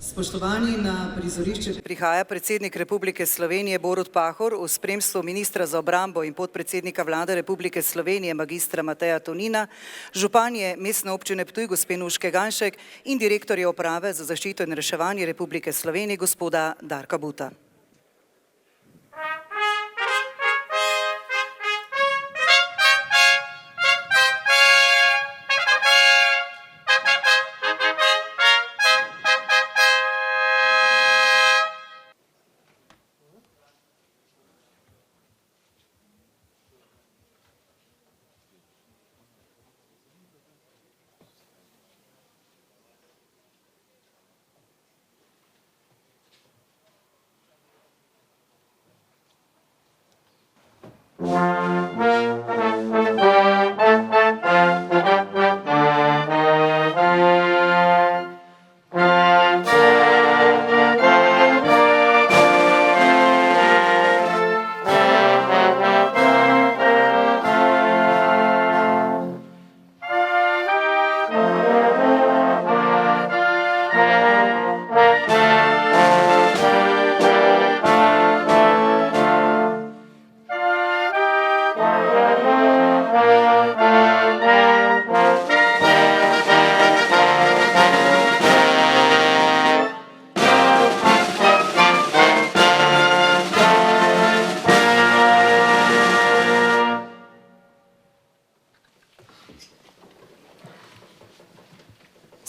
Spoštovani, na prizorišče prihaja predsednik Republike Slovenije Borut Pahor v spremstvu ministra za obrambo in podpredsednika vlade Republike Slovenije magistra Mateja Tonina, županje Mestne občine Ptuj gospe Nuške Ganšek in direktorja uprave za zaščito in reševanje Republike Slovenije gospoda Darka Buta.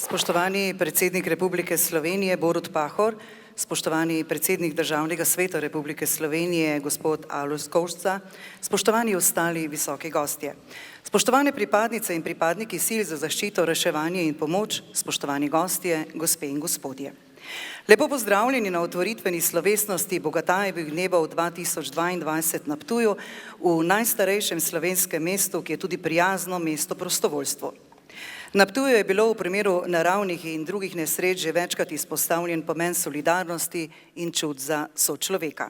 Spoštovani predsednik Republike Slovenije Borut Pahor, spoštovani predsednik Državnega sveta Republike Slovenije gospod Alojz Kovšca, spoštovani ostali visoki gostje, spoštovane pripadnice in pripadniki sil za zaščito, reševanje in pomoč, spoštovani gostje, gospe in gospodje. Lepo pozdravljeni na otvoritveni slovesnosti Bogatajevih dnevov 2022 na Ptuju, v najstarejšem slovenskem mestu, ki je tudi prijazno mesto prostovoljstvu. Na Ptuju je bilo v primeru naravnih in drugih nesreč že večkrat izpostavljen pomen solidarnosti in čut za sočloveka.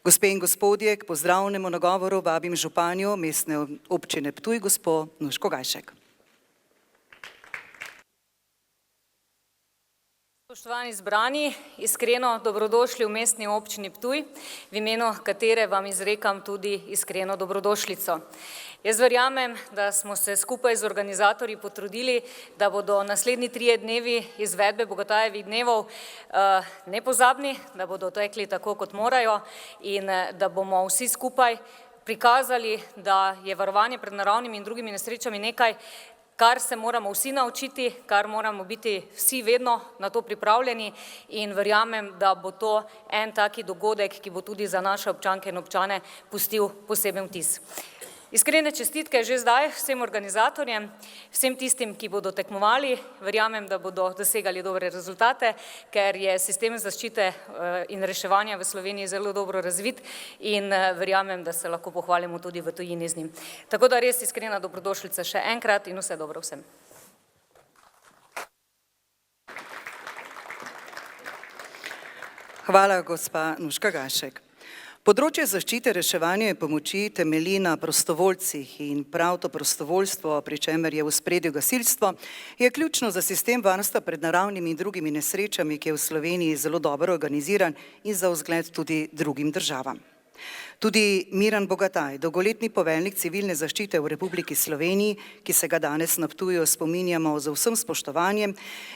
Gospe in gospodje, k pozdravnemu nagovoru vabim županjo Mestne občine Ptuj, gospo Nuško Ganšek. Spoštovani zbrani, iskreno dobrodošli v Mestni občini Ptuj, v imenu katere vam izrekam tudi iskreno dobrodošlico. Jaz verjamem, da smo se skupaj z organizatorji potrudili, da bodo naslednji 3 dnevi izvedbe Bogatajevih dnevov nepozabni, da bodo tekli tako, kot morajo in da bomo vsi skupaj prikazali, da je varovanje pred naravnimi in drugimi nesrečami nekaj, kar se moramo vsi naučiti, kar moramo biti vsi vedno na to pripravljeni in verjamem, da bo to en taki dogodek, ki bo tudi za naše občanke in občane pustil poseben vtis. Iskrene čestitke že zdaj vsem organizatorjem, vsem tistim, ki bodo tekmovali, verjamem, da bodo dosegali dobre rezultate, ker je sistem zaščite in reševanja v Sloveniji zelo dobro razvit in verjamem, da se lahko pohvalimo tudi v tujini z njim. Tako da res iskrena dobrodošlica še enkrat in vse dobro vsem. Hvala, gospa Nuška Ganšek. Področje zaščite, reševanja in pomoči temelji na prostovoljcih in prav to prostovoljstvo, pri čemer je v ospredju gasilstvo, je ključno za sistem varstva pred naravnimi in drugimi nesrečami, ki je v Sloveniji zelo dobro organiziran in za vzgled tudi drugim državam. Tudi Miran Bogataj, dolgoletni poveljnik civilne zaščite v Republiki Sloveniji, ki se ga danes na Ptuju spominjamo z vsem spoštovanjem,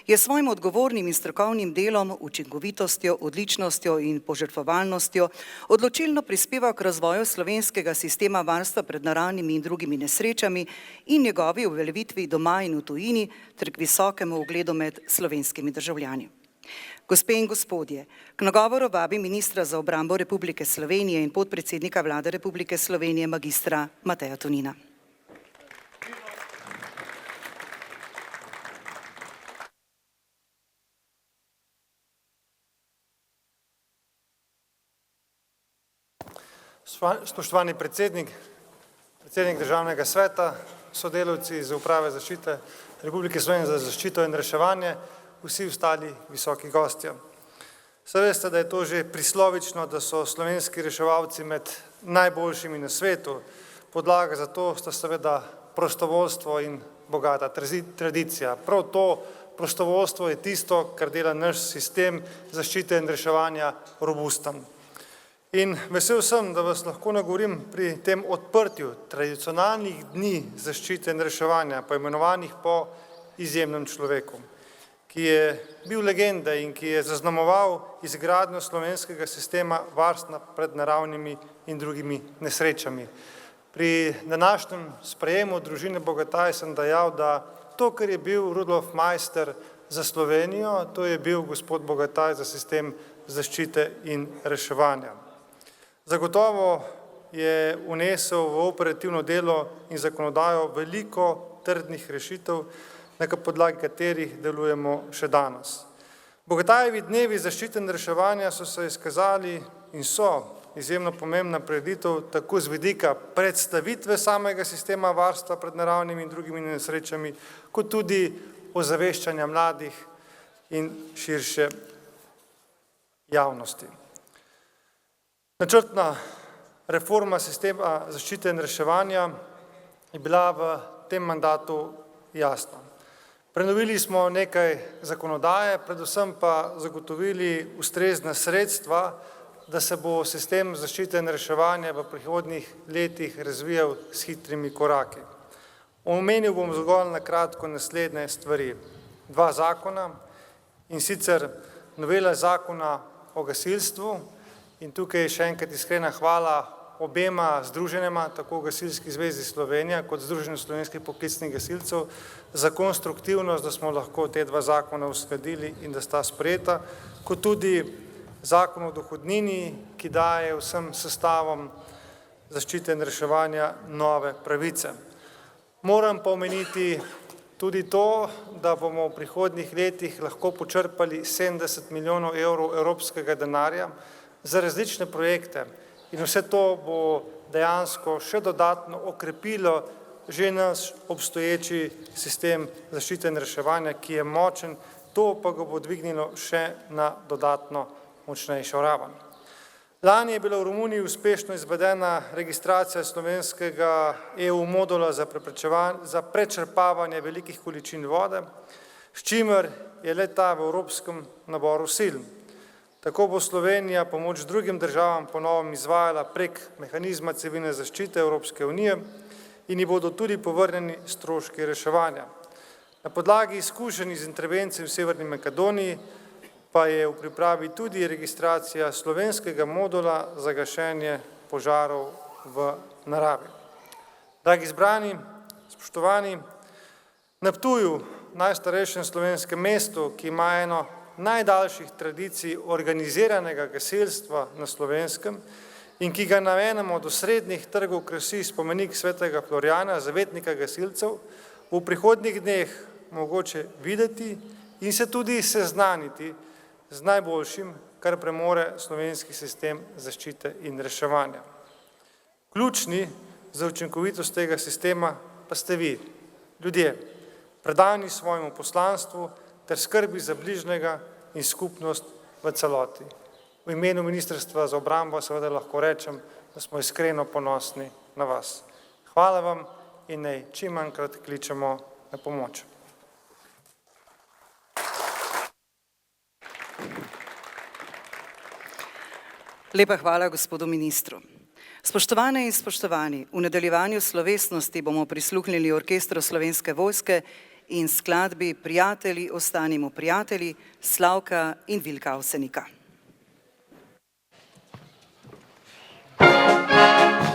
je svojim odgovornim in strokovnim delom, učinkovitostjo, odličnostjo in požrtvovalnostjo odločilno prispeval k razvoju slovenskega sistema varstva pred naravnimi in drugimi nesrečami in njegovi uveljavitvi doma in v tujini ter k visokemu ugledu med slovenskimi državljani. Gospe in gospodje, k nagovoru vabim ministra za obrambo Republike Slovenije in podpredsednika vlade Republike Slovenije magistra Mateja Tonina. Spoštovani predsednik Državnega sveta, sodelavci iz Uprave zaščite Republike Slovenije za zaščito in reševanje, vsi ostali visoki gostje. Saj veste, da je to že prislovično, da so slovenski reševalci med najboljšimi na svetu. Podlaga za to sta seveda prostovoljstvo in bogata tradicija. Prav to prostovoljstvo je tisto, kar dela naš sistem zaščite in reševanja robusten. In vesel sem, da vas lahko nagovorim pri tem odprtju tradicionalnih dni zaščite in reševanja, poimenovanih po izjemnem človeku, ki je bil legenda in ki je zaznamoval izgradnjo slovenskega sistema varstva pred naravnimi in drugimi nesrečami. Pri današnjem sprejemu družine Bogataj sem dejal, da to, kar je bil Rudolf Maister za Slovenijo, to je bil gospod Bogataj za sistem zaščite in reševanja. Zagotovo je vnesel v operativno delo in zakonodajo veliko trdnih rešitev, na podlagi katerih delujemo še danes. Bogatajevi dnevi zaščite in reševanja so se izkazali in so izjemno pomembna prireditev tako z vidika predstavitve samega sistema varstva pred naravnimi in drugimi nesrečami, kot tudi ozaveščanja mladih in širše javnosti. Načrtna reforma sistema zaščite in reševanja je bila v tem mandatu jasna. Prenovili smo nekaj zakonodaje, predvsem pa zagotovili ustrezna sredstva, da se bo sistem zaščite in reševanja v prihodnjih letih razvijal s hitrimi koraki. Omenil bom zgolj na kratko naslednje stvari. 2 zakona, in sicer novela zakona o gasilstvu, in tukaj še enkrat iskrena hvala obema združenjema, tako Gasilski zvezi Slovenija kot Združenju slovenskih poklicnih gasilcev, za konstruktivnost, da smo lahko te 2 zakona uskladili in da sta sprejeta, kot tudi zakon o dohodnini, ki daje vsem sestavom zaščite in reševanja nove pravice. Moram pa omeniti tudi to, da bomo v prihodnjih letih lahko počrpali 70 milijonov evrov evropskega denarja za različne projekte. In vse to bo dejansko še dodatno okrepilo že naš obstoječi sistem zaščite in reševanja, ki je močen, to pa ga bo dvignilo še na dodatno močnejšo raven. Lani je bila v Romuniji uspešno izvedena registracija slovenskega EU modula za prečrpavanje velikih količin vode, s čimer je le-ta v evropskem naboru sil. Tako bo Slovenija pomoč drugim državam po novem izvajala prek mehanizma civilne zaščite Evropske unije in ji bodo tudi povrnjeni stroški reševanja. Na podlagi izkušenj iz intervencij v Severni Makedoniji pa je v pripravi tudi registracija slovenskega modula za gašenje požarov v naravi. Dragi zbrani, spoštovani, na Ptuju, najstarejšem slovenskem mestu, ki ima eno najdaljših tradicij organiziranega gasilstva na Slovenskem in ki ga na enem od osrednjih trgov krasi spomenik svetega Florjana, zavetnika gasilcev, v prihodnjih dneh mogoče videti in se tudi seznaniti z najboljšim, kar premore slovenski sistem zaščite in reševanja. Ključni za učinkovitost tega sistema pa ste vi, ljudje, predani svojemu poslanstvu ter skrbi za bližnjega in skupnost v celoti. V imenu Ministrstva za obrambo seveda lahko rečem, da smo iskreno ponosni na vas. Hvala vam in naj čim manjkrat kličemo na pomoč. Lepa hvala gospodu ministru. Spoštovane in spoštovani, v nadaljevanju slovesnosti bomo prisluhnili orkestru Slovenske vojske in skladbi Prijatelji, ostanimo prijatelji, Slavka in Vilka Avsenika. Thank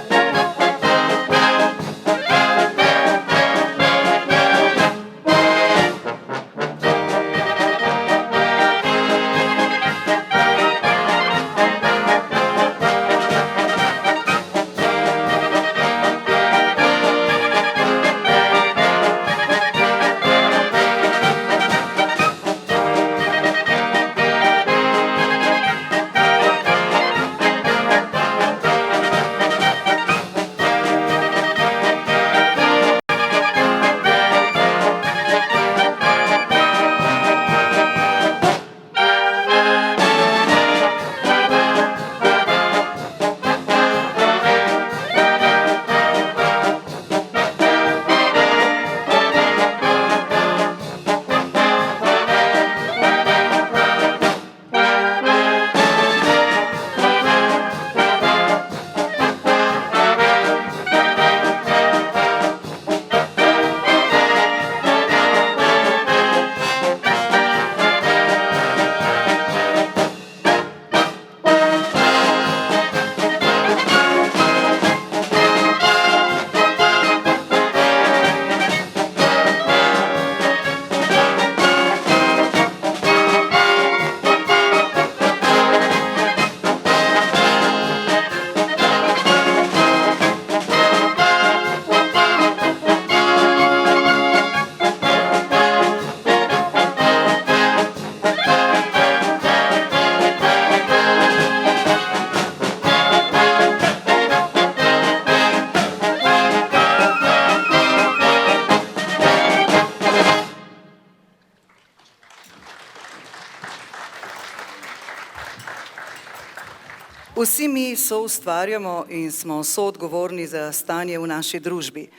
Vsi mi soustvarjamo in smo soodgovorni za stanje v naši družbi.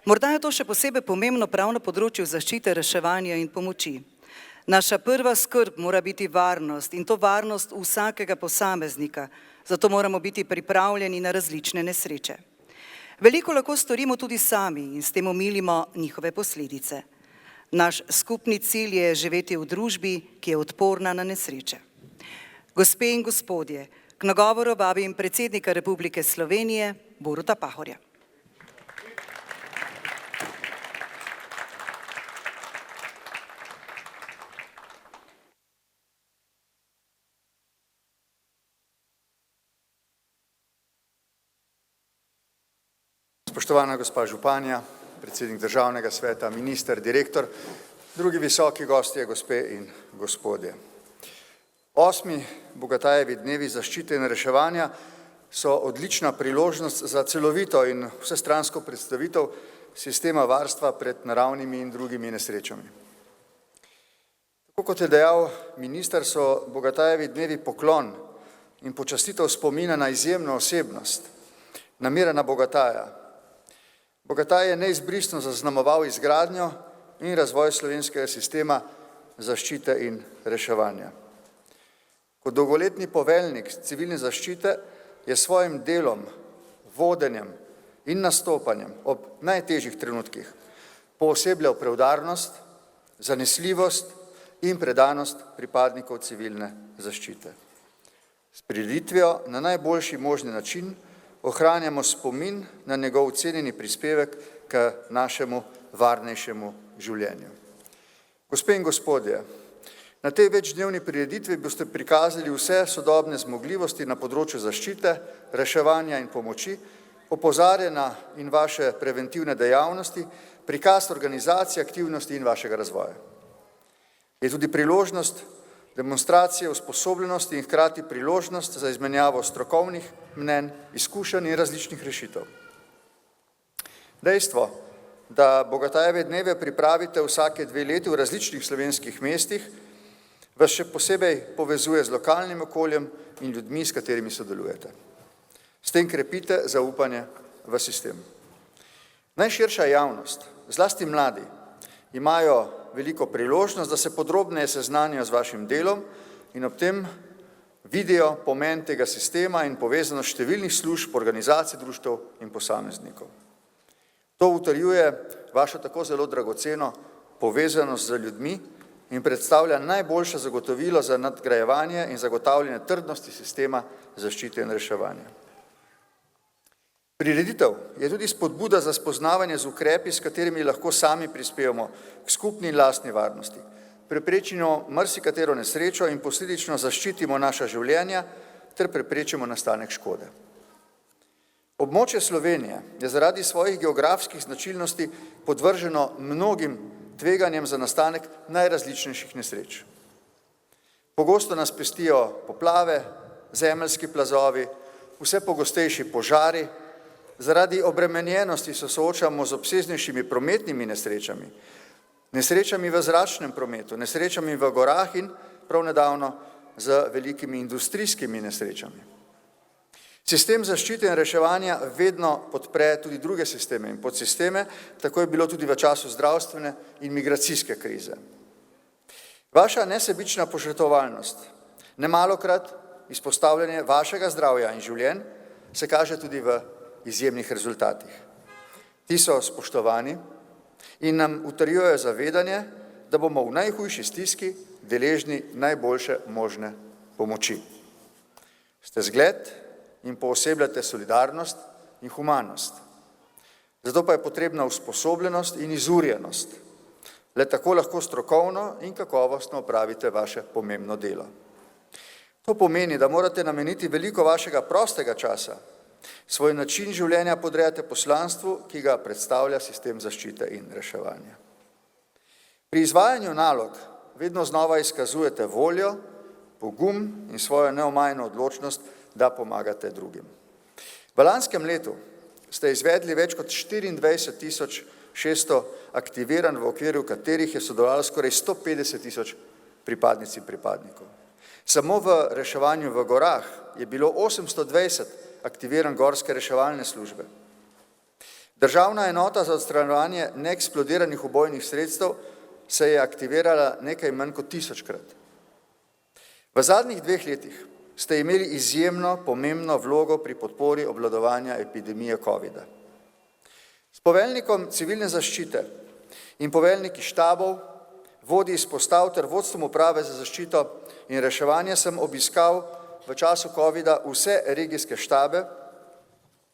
Morda je to še posebej pomembno prav na področju zaščite, reševanja in pomoči. Naša prva skrb mora biti varnost in to varnost vsakega posameznika, zato moramo biti pripravljeni na različne nesreče. Veliko lahko storimo tudi sami in s tem omilimo njihove posledice. Naš skupni cilj je živeti v družbi, ki je odporna na nesreče. Gospe in gospodje, k nagovoru vabim predsednika Republike Slovenije, Boruta Pahorja. Spoštovana gospa županja, predsednik Državnega sveta, minister, direktor, drugi visoki gostje, gospe in gospodje. 8. Bogatajevi dnevi zaščite in reševanja so odlična priložnost za celovito in vsestransko predstavitev sistema varstva pred naravnimi in drugimi nesrečami. Tako kot je dejal minister, so Bogatajevi dnevi poklon in počastitev spomina na izjemno osebnost, na Mirana Bogataja. Bogataj je neizbrisno zaznamoval izgradnjo in razvoj slovenskega sistema zaščite in reševanja. Kot dolgoletni poveljnik civilne zaščite je svojim delom, vodenjem in nastopanjem ob najtežjih trenutkih poosebljal preudarnost, zanesljivost in predanost pripadnikov civilne zaščite. S prireditvijo na najboljši možni način ohranjamo spomin na njegov cenjeni prispevek k našemu varnejšemu življenju. Gospe in gospodje, na tej večdnevni prireditvi boste prikazali vse sodobne zmogljivosti na področju zaščite, reševanja in pomoči, opozarjanja in vaše preventivne dejavnosti, prikaz organizacije, aktivnosti in vašega razvoja. Je tudi priložnost demonstracije usposobljenosti in hkrati priložnost za izmenjavo strokovnih mnenj, izkušenj in različnih rešitev. Dejstvo, da Bogatajeve dneve pripravite vsake 2 leti v različnih slovenskih mestih, vas še posebej povezuje z lokalnim okoljem in ljudmi, s katerimi sodelujete. S tem krepite zaupanje v sistem. Najširša javnost, zlasti mladi, imajo veliko priložnost, da se podrobneje seznanijo z vašim delom in ob tem vidijo pomen tega sistema in povezanost številnih služb, organizacij, društev in posameznikov. To utrjuje vašo tako zelo dragoceno povezanost z ljudmi in predstavlja najboljše zagotovilo za nadgrajevanje in zagotavljanje trdnosti sistema zaščite in reševanja. Prireditev je tudi spodbuda za spoznavanje z ukrepi, s katerimi lahko sami prispevamo k skupni in lastni varnosti, preprečimo marsikatero nesrečo in posledično zaščitimo naša življenja ter preprečimo nastanek škode. Območje Slovenije je zaradi svojih geografskih značilnosti podvrženo mnogim tveganjem za nastanek najrazličnejših nesreč. Pogosto nas pestijo poplave, zemeljski plazovi, vse pogostejši požari. Zaradi obremenjenosti se soočamo z obsežnejšimi prometnimi nesrečami, nesrečami v zračnem prometu, nesrečami v gorah in prav nedavno z velikimi industrijskimi nesrečami. Sistem zaščite in reševanja vedno podpre tudi druge sisteme in podsisteme, tako je bilo tudi v času zdravstvene in migracijske krize. Vaša nesebična požrtvovalnost, nemalokrat izpostavljanje vašega zdravja in življenj, se kaže tudi v izjemnih rezultatih. Ti so spoštovani in nam utrjujejo zavedanje, da bomo v najhujši stiski deležni najboljše možne pomoči. Ste zgled in poosebljate solidarnost in humanost. Zato pa je potrebna usposobljenost in izurjenost. Le tako lahko strokovno in kakovostno opravite vaše pomembno delo. To pomeni, da morate nameniti veliko vašega prostega časa, svoj način življenja podrejate poslanstvu, ki ga predstavlja sistem zaščite in reševanja. Pri izvajanju nalog vedno znova izkazujete voljo, pogum in svojo neomajno odločnost, da pomagate drugim. V lanskem letu ste izvedli več kot 24.600 aktiviranj, v okviru katerih je sodelovalo skoraj 150.000 pripadnic in pripadnikov. Samo v reševanju v gorah je bilo 820 aktiviran gorske reševalne službe. Državna enota za odstranjevanje neeksplodiranih ubojnih sredstev se je aktivirala nekaj manj kot 1000-krat. V zadnjih 2 letih ste imeli izjemno pomembno vlogo pri podpori obvladovanja epidemije COVID-a. S poveljnikom civilne zaščite in poveljniki štabov, vodji izpostav ter vodstvom uprave za zaščito in reševanje sem obiskal v času COVID-a vse regijske štabe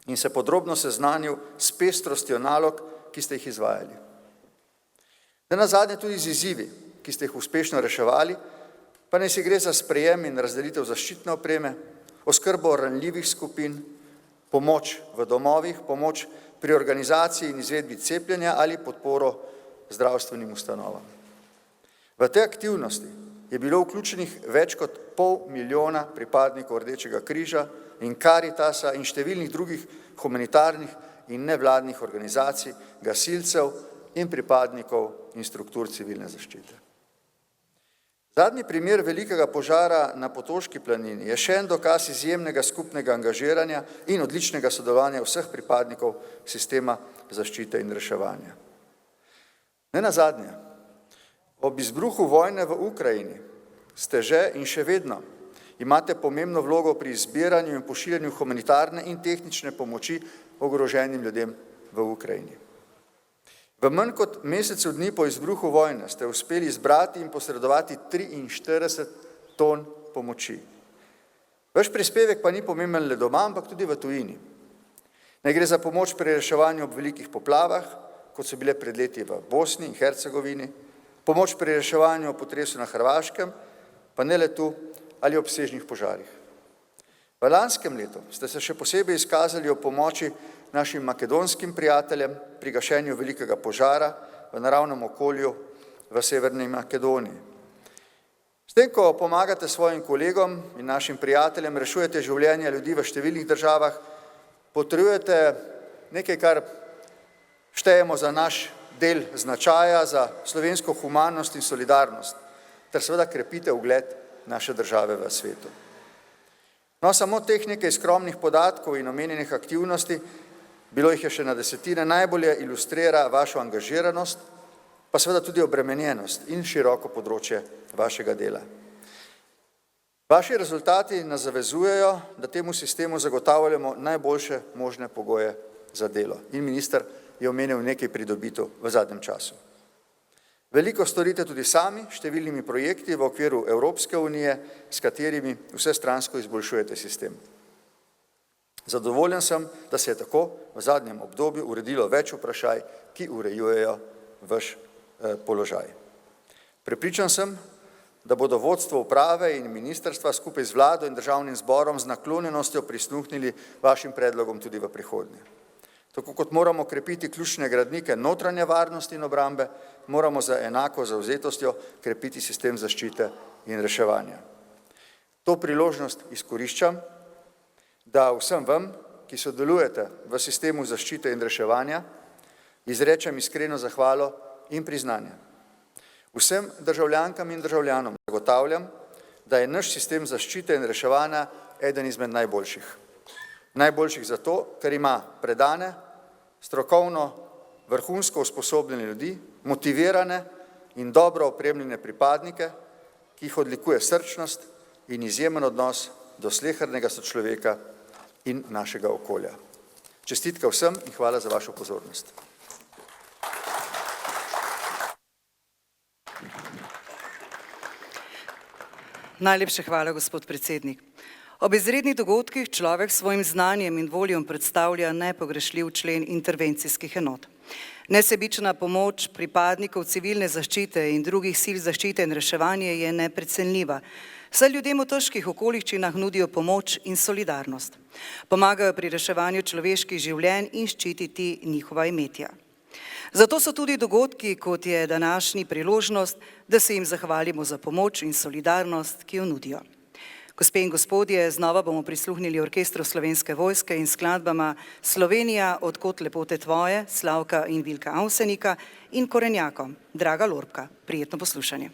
in se podrobno seznanil s pestrostjo nalog, ki ste jih izvajali. Nenazadnje tudi z izzivi, ki ste jih uspešno reševali, pa naj si gre za sprejem in razdelitev zaščitne opreme, oskrbo ranljivih skupin, pomoč v domovih, pomoč pri organizaciji in izvedbi cepljenja ali podporo zdravstvenim ustanovam. V te aktivnosti je bilo vključenih več kot 500 000 pripadnikov Rdečega križa in Karitasa in številnih drugih humanitarnih in nevladnih organizacij, gasilcev in pripadnikov in struktur civilne zaščite. Zadnji primer velikega požara na Potoški planini je še en dokaz izjemnega skupnega angažiranja in odličnega sodelovanja vseh pripadnikov sistema zaščite in reševanja. Nenazadnje, ob izbruhu vojne v Ukrajini ste že in še vedno imate pomembno vlogo pri zbiranju in pošiljanju humanitarne in tehnične pomoči ogroženim ljudem v Ukrajini. V manj kot mesecu dni po izbruhu vojne ste uspeli zbrati in posredovati 43 ton pomoči. Vaš prispevek pa ni pomemben le doma, ampak tudi v tujini. Ne gre za pomoč pri reševanju ob velikih poplavah, kot so bile pred leti v Bosni in Hercegovini, pomoč pri reševanju ob potresu na Hrvaškem, pa ne le tu, ali obsežnih požarih. V lanskem letu ste se še posebej izkazali o pomoči našim makedonskim prijateljem pri gašenju velikega požara v naravnem okolju v Severni Makedoniji. S tem, ko pomagate svojim kolegom in našim prijateljem, rešujete življenja ljudi v številnih državah, potrjujete nekaj, kar štejemo za naš del značaja, za slovensko humanost in solidarnost, ter seveda krepite ugled naše države v svetu. No, samo teh nekaj skromnih podatkov in omenjenih aktivnosti, bilo jih je še na desetine, najbolje ilustrira vašo angažiranost, pa seveda tudi obremenjenost in široko področje vašega dela. Vaši rezultati nas zavezujejo, da temu sistemu zagotavljamo najboljše možne pogoje za delo. In minister je omenil nekaj pridobitev v zadnjem času. Veliko storite tudi sami, številnimi projekti v okviru Evropske unije, s katerimi vsestransko izboljšujete sistem. Zadovoljen sem, da se je tako v zadnjem obdobju uredilo več vprašaj, ki urejujejo vaš položaj. Prepričan sem, da bodo vodstvo uprave in ministrstva skupaj z vlado in državnim zborom z naklonjenostjo prisluhnili vašim predlogom tudi v prihodnje. Tako kot moramo krepiti ključne gradnike notranje varnosti in obrambe, moramo za enako zavzetostjo krepiti sistem zaščite in reševanja. To priložnost izkoriščam, da vsem vam, ki sodelujete v sistemu zaščite in reševanja, izrečem iskreno zahvalo in priznanje. Vsem državljankam in državljanom zagotavljam, da je naš sistem zaščite in reševanja eden izmed najboljših. Najboljših zato, ker ima predane, strokovno, vrhunsko usposobljene ljudi, motivirane in dobro opremljene pripadnike, ki jih odlikuje srčnost in izjemen odnos do slehernega sočloveka in našega okolja. Čestitke vsem in hvala za vašo pozornost. Najlepša hvala, gospod predsednik. Ob izrednih dogodkih človek s svojim znanjem in voljom predstavlja nepogrešljiv člen intervencijskih enot. Nesebična pomoč pripadnikov civilne zaščite in drugih sil zaščite in reševanje je neprecenljiva, saj ljudem v težkih okoliščinah nudijo pomoč in solidarnost. Pomagajo pri reševanju človeških življenj in ščititi njihova imetja. Zato so tudi dogodki, kot je današnji, priložnost, da se jim zahvalimo za pomoč in solidarnost, ki jo nudijo. Gospe in gospodje, znova bomo prisluhnili orkestru Slovenske vojske in skladbama Slovenija, odkot lepote tvoje, Slavka in Vilka Avsenika in korenjakom, Draga Lorbka. Prijetno poslušanje.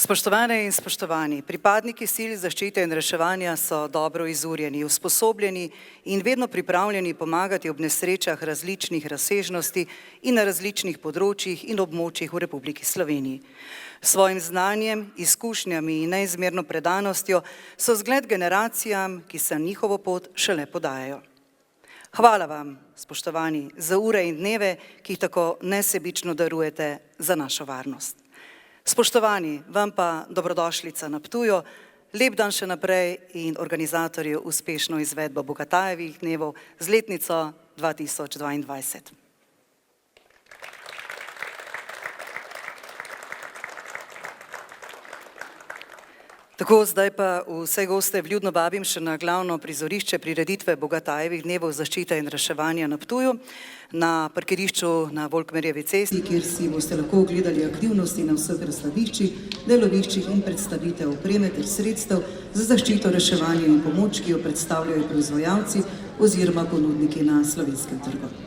Spoštovane in spoštovani, pripadniki sil zaščite in reševanja so dobro izurjeni, usposobljeni in vedno pripravljeni pomagati ob nesrečah različnih razsežnosti in na različnih področjih in območjih v Republiki Sloveniji. S svojim znanjem, izkušnjami in neizmerno predanostjo so zgled generacijam, ki se njihovo pot šele podajajo. Hvala vam, spoštovani, za ure in dneve, ki jih tako nesebično darujete za našo varnost. Spoštovani, vam pa dobrodošlica na Ptuju, lep dan še naprej in organizatorju uspešno izvedbo Bogatajevih dnevov z letnico 2022. Tako, zdaj pa vse goste vljudno vabim še na glavno prizorišče prireditve Bogatajevih dnevov zaščite in reševanja na Ptuju, na parkirišču na Volkmerjevi cesti, kjer si boste lahko ogledali aktivnosti na vseh razstaviščih, deloviščih in predstavitev opreme ter sredstev za zaščito, reševanje in pomoč, ki jo predstavljajo proizvajalci oziroma ponudniki na slovenskem trgu.